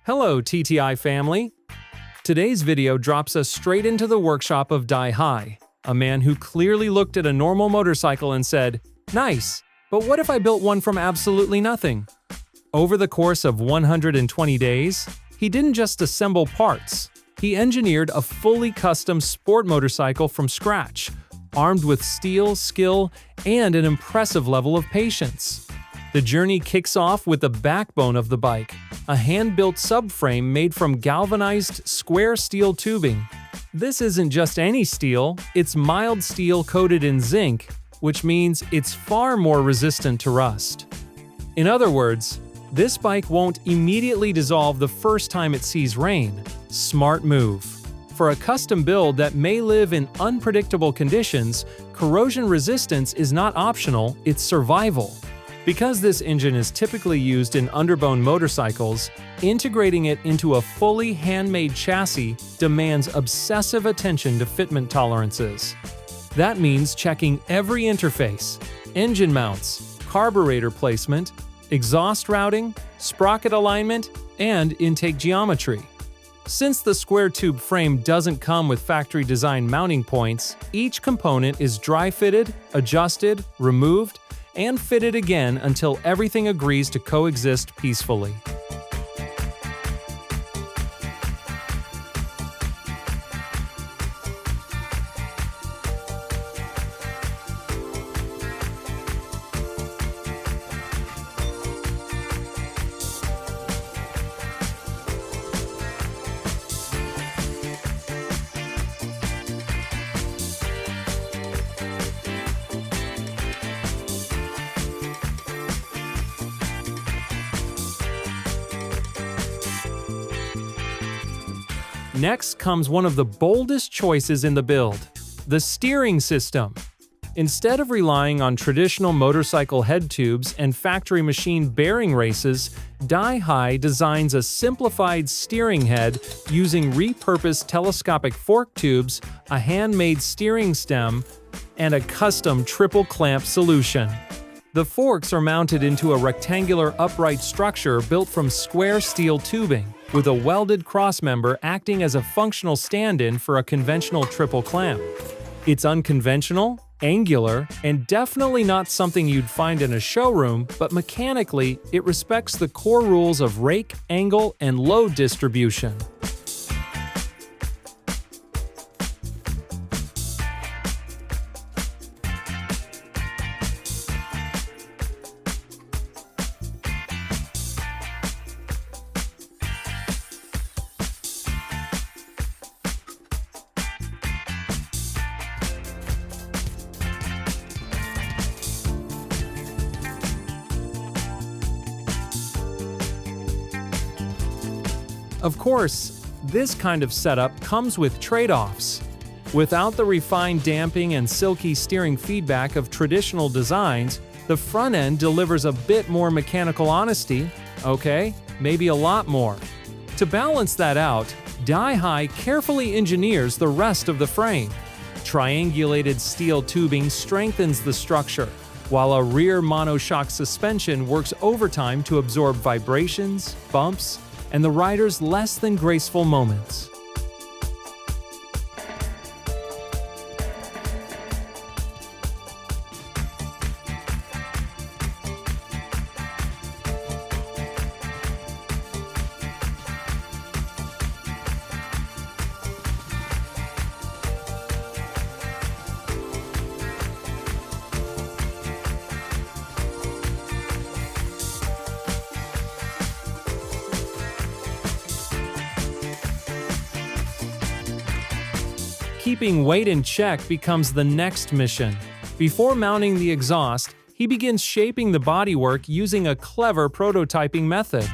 Hello TTI family! Today's video drops us straight into the workshop of Dai Hai, a man who clearly looked at a normal motorcycle and said, "Nice, but what if I built one from absolutely nothing?" Over the course of 120 days, he didn't just assemble parts, he engineered a fully custom sport motorcycle from scratch, armed with steel, skill, and an impressive level of patience. The journey kicks off with the backbone of the bike, a hand-built subframe made from galvanized square steel tubing. This isn't just any steel, it's mild steel coated in zinc, which means it's far more resistant to rust. In other words, this bike won't immediately dissolve the first time it sees rain. Smart move. For a custom build that may live in unpredictable conditions, corrosion resistance is not optional, it's survival. Because this engine is typically used in underbone motorcycles, integrating it into a fully handmade chassis demands obsessive attention to fitment tolerances. That means checking every interface, engine mounts, carburetor placement, exhaust routing, sprocket alignment, and intake geometry. Since the square tube frame doesn't come with factory-designed mounting points, each component is dry-fitted, adjusted, removed, and fitted again until everything agrees to coexist peacefully. Next comes one of the boldest choices in the build, the steering system. Instead of relying on traditional motorcycle head tubes and factory machine bearing races, Dai Hai designs a simplified steering head using repurposed telescopic fork tubes, a handmade steering stem, and a custom triple clamp solution. The forks are mounted into a rectangular upright structure built from square steel tubing, with a welded crossmember acting as a functional stand-in for a conventional triple clamp. It's unconventional, angular, and definitely not something you'd find in a showroom, but mechanically, it respects the core rules of rake, angle, and load distribution. Of course, this kind of setup comes with trade-offs. Without the refined damping and silky steering feedback of traditional designs, the front end delivers a bit more mechanical honesty, okay, maybe a lot more. To balance that out, Dai Hai carefully engineers the rest of the frame. Triangulated steel tubing strengthens the structure, while a rear monoshock suspension works overtime to absorb vibrations, bumps, and the rider's less than graceful moments. Keeping weight in check becomes the next mission. Before mounting the exhaust, he begins shaping the bodywork using a clever prototyping method.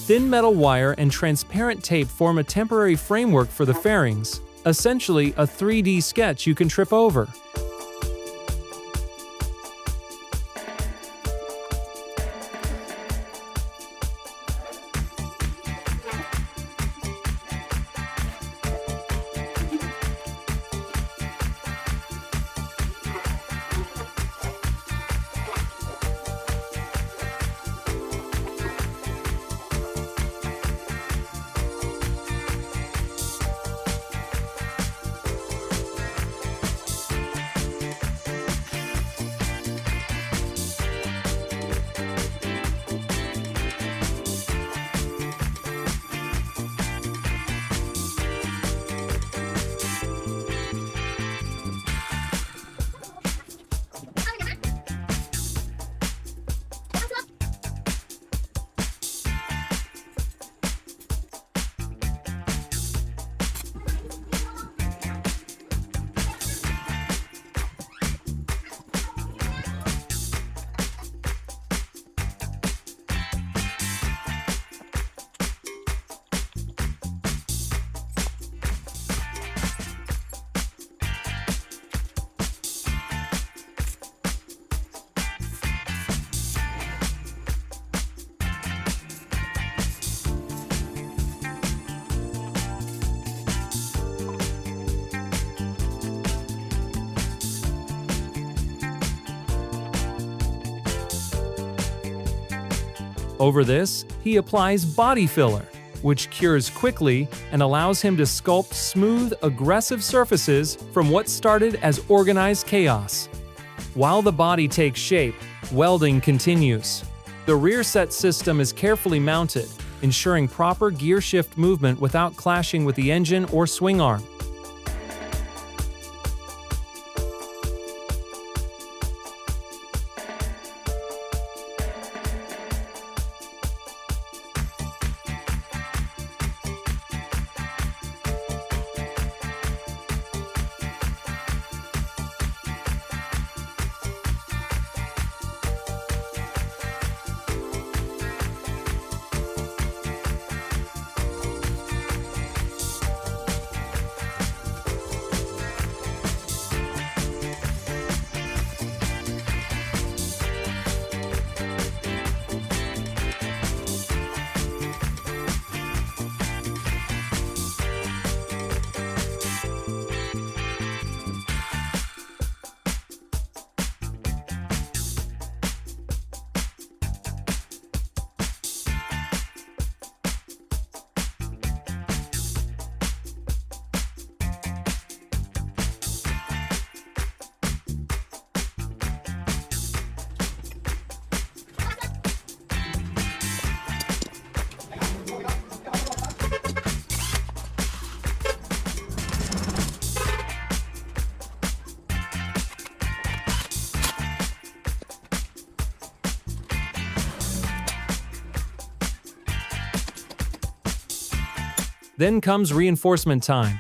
Thin metal wire and transparent tape form a temporary framework for the fairings, essentially a 3D sketch you can trip over. Over this, he applies body filler, which cures quickly and allows him to sculpt smooth, aggressive surfaces from what started as organized chaos. While the body takes shape, welding continues. The rear set system is carefully mounted, ensuring proper gear shift movement without clashing with the engine or swing arm. Then comes reinforcement time.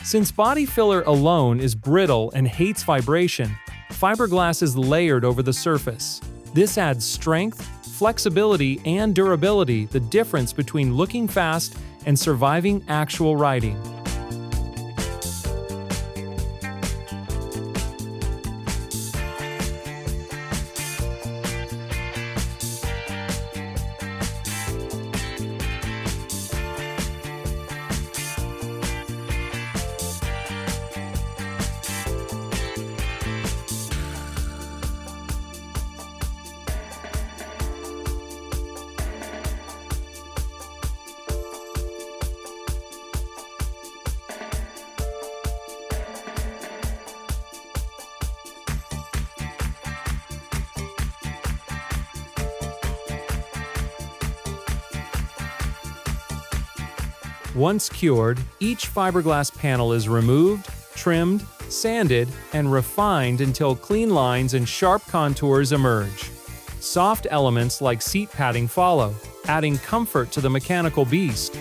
Since body filler alone is brittle and hates vibration, fiberglass is layered over the surface. This adds strength, flexibility, and durability, the difference between looking fast and surviving actual riding. Once cured, each fiberglass panel is removed, trimmed, sanded, and refined until clean lines and sharp contours emerge. Soft elements like seat padding follow, adding comfort to the mechanical beast.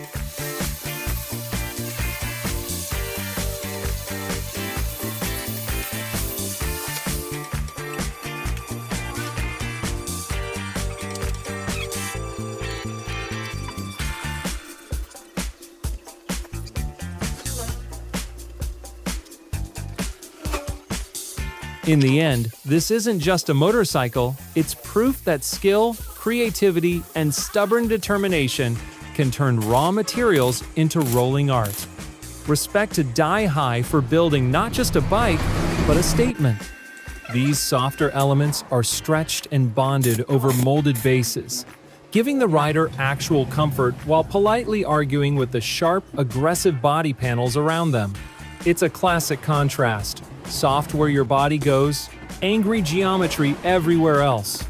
In the end, this isn't just a motorcycle, it's proof that skill, creativity, and stubborn determination can turn raw materials into rolling art. Respect to Die-Hi for building not just a bike, but a statement. These softer elements are stretched and bonded over molded bases, giving the rider actual comfort while politely arguing with the sharp, aggressive body panels around them. It's a classic contrast. Soft where your body goes, angry geometry everywhere else.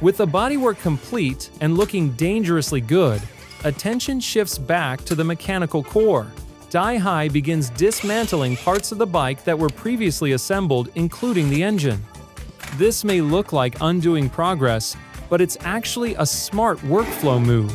With the bodywork complete and looking dangerously good, attention shifts back to the mechanical core. Die-Hi begins dismantling parts of the bike that were previously assembled, including the engine. This may look like undoing progress, but it's actually a smart workflow move.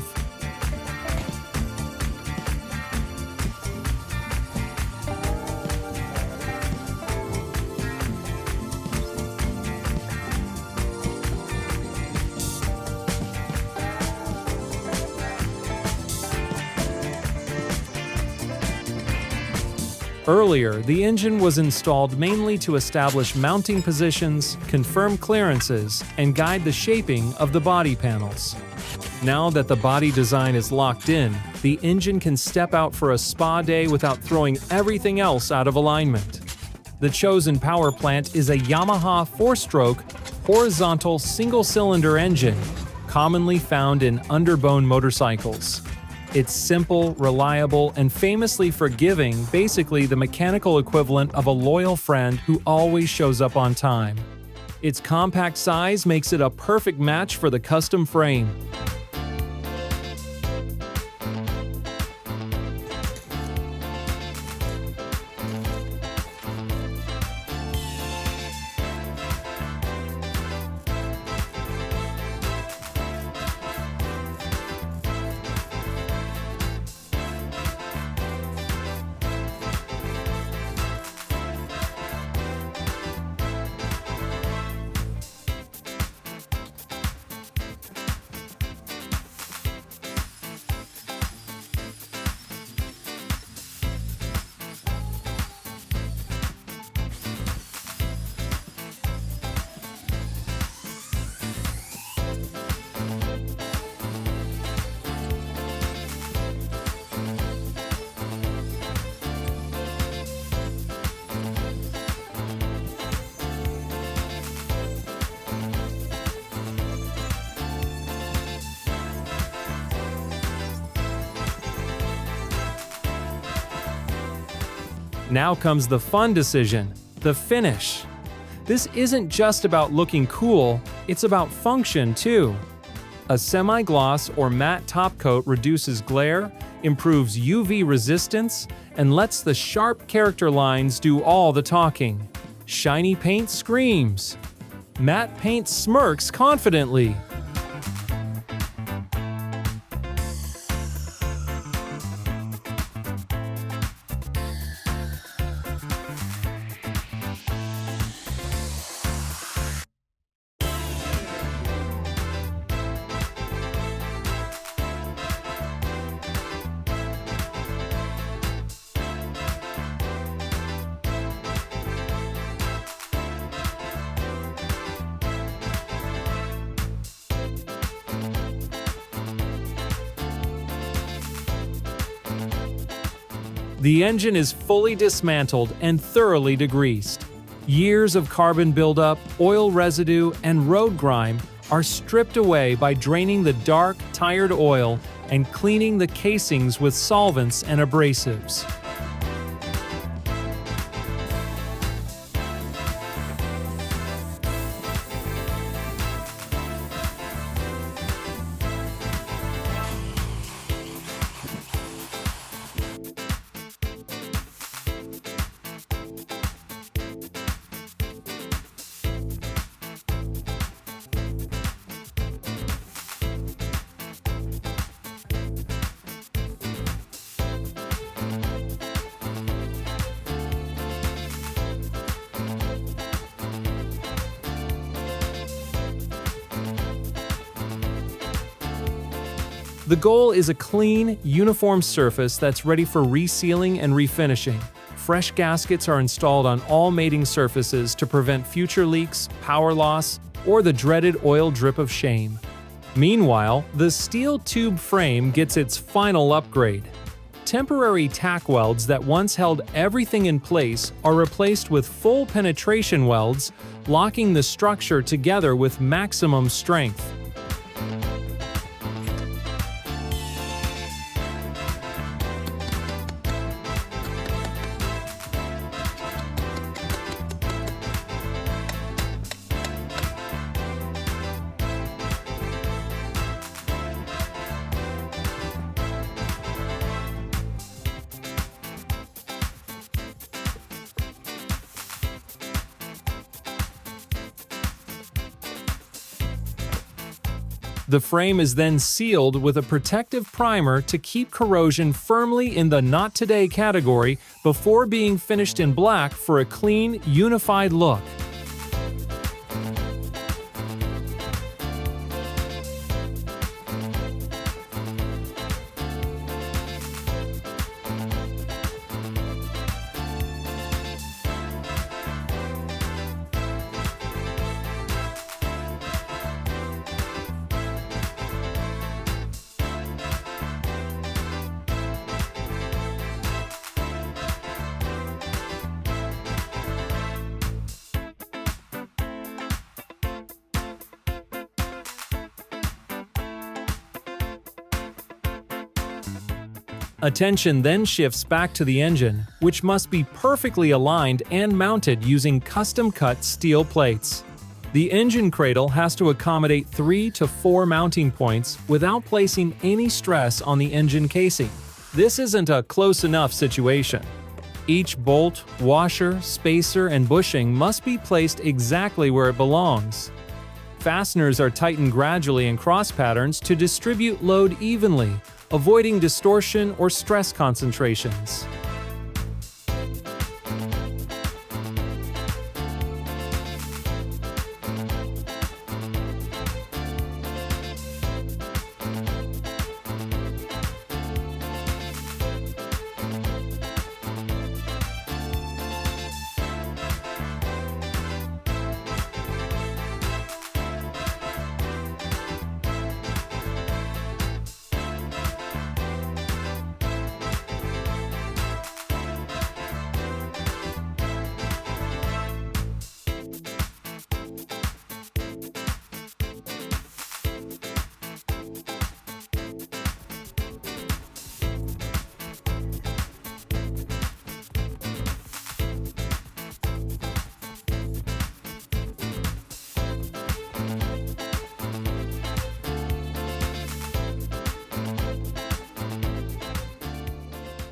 Earlier, the engine was installed mainly to establish mounting positions, confirm clearances, and guide the shaping of the body panels. Now that the body design is locked in, the engine can step out for a spa day without throwing everything else out of alignment. The chosen power plant is a Yamaha 4-stroke, horizontal single-cylinder engine, commonly found in underbone motorcycles. It's simple, reliable, and famously forgiving, basically the mechanical equivalent of a loyal friend who always shows up on time. Its compact size makes it a perfect match for the custom frame. Now comes the fun decision, the finish. This isn't just about looking cool, it's about function too. A semi-gloss or matte top coat reduces glare, improves UV resistance, and lets the sharp character lines do all the talking. Shiny paint screams. Matte paint smirks confidently. The engine is fully dismantled and thoroughly degreased. Years of carbon buildup, oil residue, and road grime are stripped away by draining the dark, tired oil and cleaning the casings with solvents and abrasives. The goal is a clean, uniform surface that's ready for resealing and refinishing. Fresh gaskets are installed on all mating surfaces to prevent future leaks, power loss, or the dreaded oil drip of shame. Meanwhile, the steel tube frame gets its final upgrade. Temporary tack welds that once held everything in place are replaced with full penetration welds, locking the structure together with maximum strength. The frame is then sealed with a protective primer to keep corrosion firmly in the Not Today category before being finished in black for a clean, unified look. Attention then shifts back to the engine, which must be perfectly aligned and mounted using custom-cut steel plates. The engine cradle has to accommodate 3 to 4 mounting points without placing any stress on the engine casing. This isn't a close enough situation. Each bolt, washer, spacer, and bushing must be placed exactly where it belongs. Fasteners are tightened gradually in cross patterns to distribute load evenly, avoiding distortion or stress concentrations.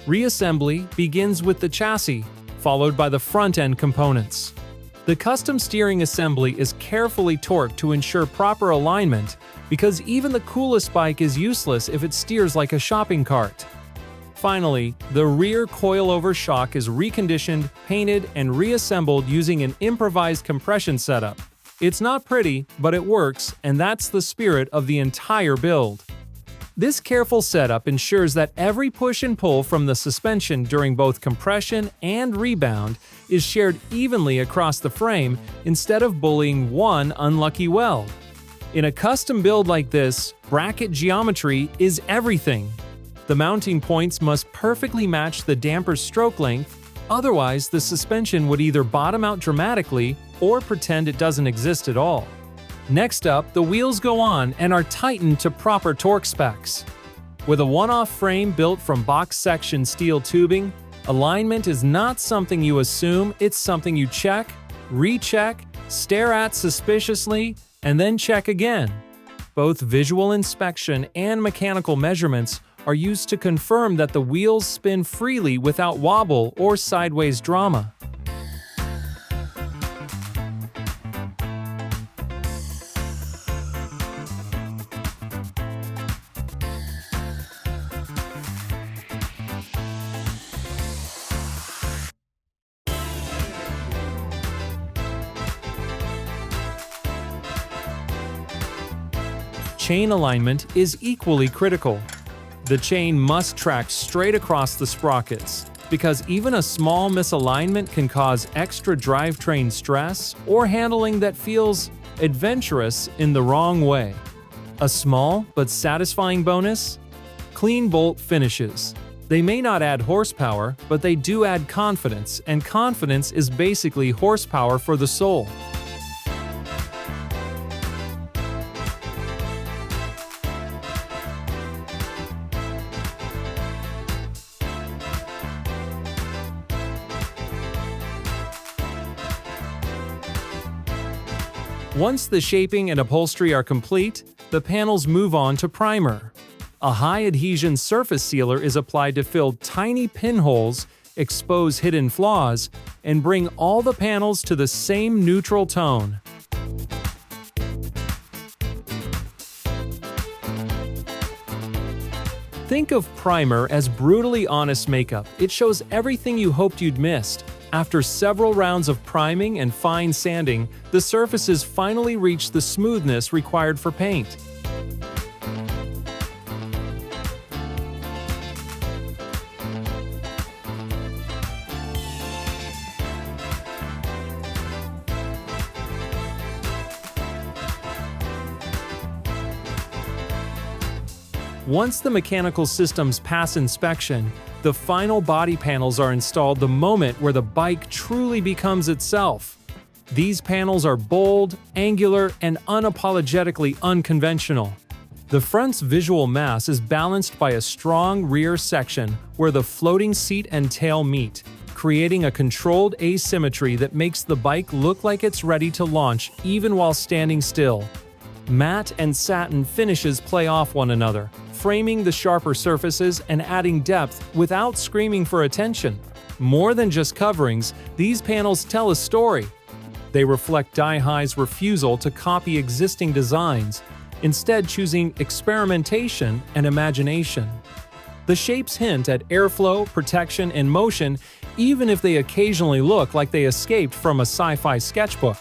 Reassembly begins with the chassis, followed by the front-end components. The custom steering assembly is carefully torqued to ensure proper alignment, because even the coolest bike is useless if it steers like a shopping cart. Finally, the rear coilover shock is reconditioned, painted, and reassembled using an improvised compression setup. It's not pretty, but it works, and that's the spirit of the entire build. This careful setup ensures that every push and pull from the suspension during both compression and rebound is shared evenly across the frame instead of bullying one unlucky weld. In a custom build like this, bracket geometry is everything. The mounting points must perfectly match the damper's stroke length, otherwise the suspension would either bottom out dramatically or pretend it doesn't exist at all. Next up, the wheels go on and are tightened to proper torque specs. With a one-off frame built from box-section steel tubing, alignment is not something you assume, it's something you check, recheck, stare at suspiciously, and then check again. Both visual inspection and mechanical measurements are used to confirm that the wheels spin freely without wobble or sideways drama. Chain alignment is equally critical. The chain must track straight across the sprockets, because even a small misalignment can cause extra drivetrain stress or handling that feels adventurous in the wrong way. A small but satisfying bonus? Clean bolt finishes. They may not add horsepower, but they do add confidence, and confidence is basically horsepower for the soul. Once the shaping and upholstery are complete, the panels move on to primer. A high-adhesion surface sealer is applied to fill tiny pinholes, expose hidden flaws, and bring all the panels to the same neutral tone. Think of primer as brutally honest makeup. It shows everything you hoped you'd missed. After several rounds of priming and fine sanding, the surfaces finally reach the smoothness required for paint. Once the mechanical systems pass inspection, the final body panels are installed the moment where the bike truly becomes itself. These panels are bold, angular, and unapologetically unconventional. The front's visual mass is balanced by a strong rear section where the floating seat and tail meet, creating a controlled asymmetry that makes the bike look like it's ready to launch even while standing still. Matte and satin finishes play off one another, framing the sharper surfaces and adding depth without screaming for attention. More than just coverings, these panels tell a story. They reflect Daihi's refusal to copy existing designs, instead choosing experimentation and imagination. The shapes hint at airflow, protection, and motion, even if they occasionally look like they escaped from a sci-fi sketchbook.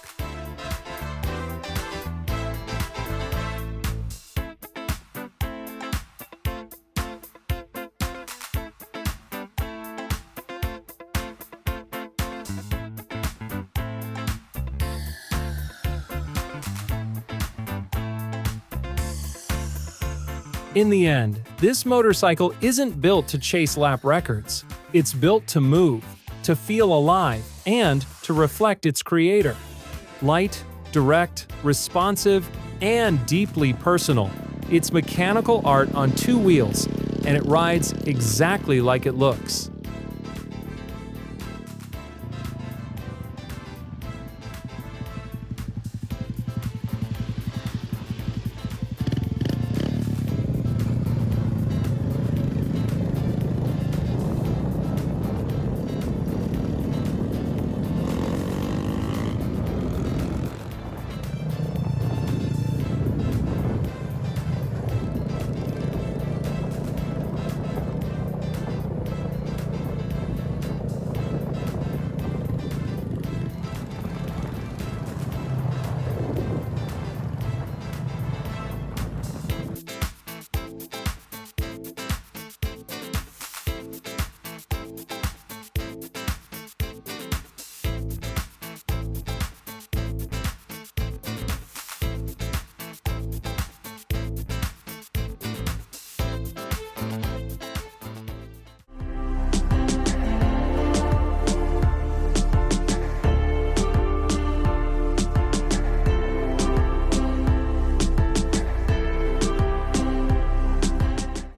In the end, this motorcycle isn't built to chase lap records. It's built to move, to feel alive, and to reflect its creator. Light, direct, responsive, and deeply personal. It's mechanical art on two wheels, and it rides exactly like it looks.